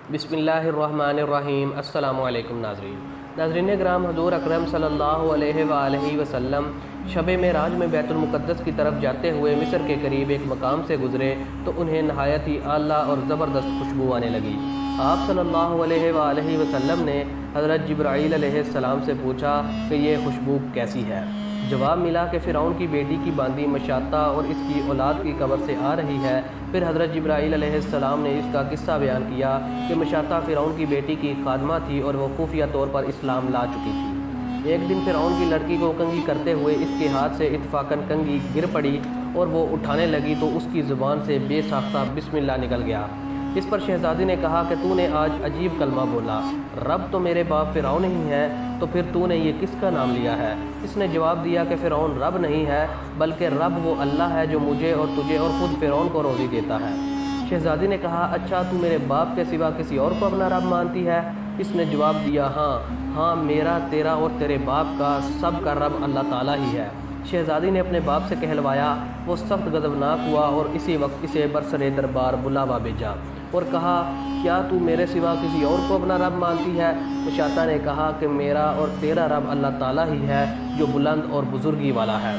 बिस्मिल्लाहिर्रहमानिर्रहीम। अस्सलामु अलैकुम नाज़रीन ग्राम, हज़ूर अकरम सल्लल्लाहु अलैहि वसल्लम शब मेराज में बैतुल मुक़द्दस की तरफ जाते हुए मिस्र के करीब एक मकाम से गुज़रे तो उन्हें नहायत ही आला और ज़बरदस्त खुशबू आने लगी। आप सल्लल्लाहु अलैहि वसल्लम ने हज़रत जिब्राईल अलैहिस्सलाम से पूछा कि ये खुशबू कैसी है। जवाब मिला कि फ़िरौन की बेटी की बांदी मशाता और इसकी औलाद की कब्र से आ रही है। फिर हज़रत जिब्राईल अलैहिस्सलाम ने इसका किस्सा बयान किया कि मशाता फ़िरौन की बेटी की खादमा थी और वो खुफिया तौर पर इस्लाम ला चुकी थी। एक दिन फ़िरौन की लड़की को कंघी करते हुए इसके हाथ से इत्तफ़ाक़न कंघी गिर पड़ी और वो उठाने लगी तो उसकी ज़ुबान से बेसाख्ता बिस्मिल्लाह निकल गया। इस पर शहज़ादी ने कहा कि तूने आज अजीब कलमा बोला, रब तो मेरे बाप फ़िरौन ही है, तो फिर तूने ये किसका नाम लिया है? इसने जवाब दिया कि फ़िरौन रब नहीं है, बल्कि रब वो अल्लाह है जो मुझे और तुझे और ख़ुद फ़िरौन को रोज़ी देता है। शहज़ादी ने कहा, अच्छा तू मेरे बाप के सिवा किसी और को अपना रब मानती है? इसने जवाब दिया, हाँ, मेरा, तेरा और तेरे बाप का, सब का रब अल्लाह ताला ही है। शहज़ादी ने अपने बाप से कहलवाया। वो सख्त गज़बनाक हुआ और इसी वक्त इसे बरसरे दरबार बुलावा भेजा और कहा, क्या तू मेरे सिवा किसी और को अपना रब मानती है? मशाता ने कहा कि मेरा और तेरा रब अल्लाह ताला ही है जो बुलंद और बुज़ुर्गी वाला है।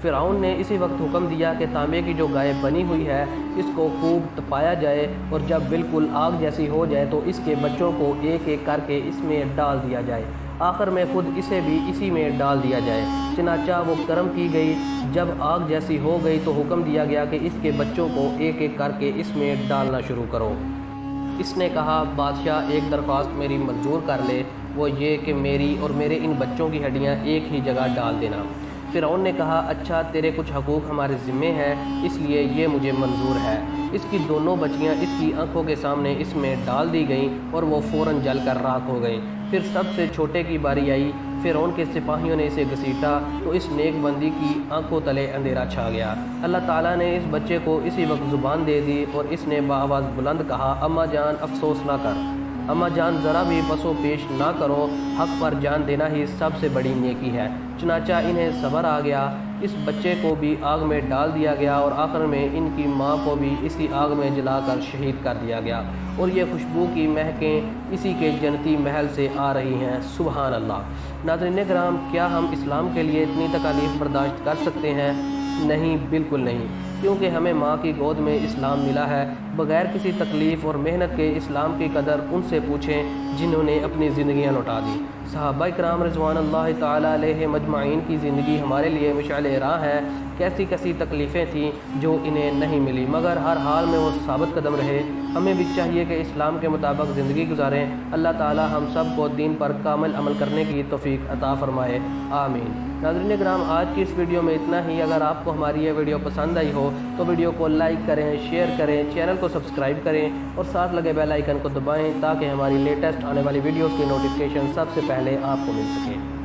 फ़िरौन ने इसी वक्त हुक्म दिया कि तांबे की जो गाय बनी हुई है इसको खूब तपाया जाए और जब बिल्कुल आग जैसी हो जाए तो इसके बच्चों को एक एक करके इसमें डाल दिया जाए। आखिर में खुद इसे भी इसी में डाल दिया जाए। चनाचा वो कर्म की गई। जब आग जैसी हो गई तो हुक्म दिया गया कि इसके बच्चों को एक एक करके इसमें डालना शुरू करो। इसने कहा, बादशाह एक दरख्वास्त मेरी मंजूर कर ले, वो ये कि मेरी और मेरे इन बच्चों की हड्डियाँ एक ही जगह डाल देना। फ़िरौन ने कहा, अच्छा तेरे कुछ हकूक़ हमारे ज़िम्मे हैं, इसलिए ये मुझे मंजूर है। इसकी दोनों बच्चियां इसकी आंखों के सामने इसमें डाल दी गईं और वो फ़ौरन जल कर राख हो गईं। फिर सबसे छोटे की बारी आई। फ़िरौन के सिपाहियों ने इसे घसीटा तो इस नेक बंदी की आंखों तले अंधेरा छा गया। अल्लाह ताला ने इस बच्चे को इसी वक्त ज़ुबान दे दी और इसने बाआवाज़ बुलंद कहा, अम्मा जान अफसोस ना कर, अम्मा जान ज़रा भी पसो पेश ना करो, हक़ पर जान देना ही सबसे बड़ी नेकी है। चनाचा इन्हें सब्र आ गया। इस बच्चे को भी आग में डाल दिया गया और आखिर में इनकी माँ को भी इसी आग में जलाकर शहीद कर दिया गया और ये खुशबू की महकें इसी के जन्नती महल से आ रही हैं। सुबहान अल्लाह। नाज़रीन किराम, क्या हम इस्लाम के लिए इतनी तकालीफ बर्दाश्त कर सकते हैं? नहीं, बिल्कुल नहीं, क्योंकि हमें माँ की गोद में इस्लाम मिला है। बग़ैर किसी तकलीफ़ और मेहनत के इस्लाम की कदर उनसे पूछें जिन्होंने अपनी ज़िंदगियाँ लौटा दी। सहाबा इकराम रिज़वानुल्लाह ताला अलैहिम अजमाइन की ज़िंदगी हमारे लिए मिसाल राह है। कैसी कैसी तकलीफ़ें थीं जो इन्हें नहीं मिली, मगर हर हाल में वो साबित कदम रहे। हमें भी चाहिए कि इस्लाम के मुताबिक ज़िंदगी गुजारें। अल्लाह ताला हम सब को दीन पर कामिल अमल करने की तौफ़ीक अता फ़रमाए, आमीन। नाज़रीन किराम, आज की इस वीडियो में इतना ही। अगर आपको हमारी ये वीडियो पसंद आई हो तो वीडियो को लाइक करें, शेयर करें, चैनल को सब्सक्राइब करें और साथ लगे बेल आइकन को दबाएं ताकि हमारी लेटेस्ट आने वाली वीडियोज़ की नोटिफिकेशन सबसे पहले आपको मिल सके।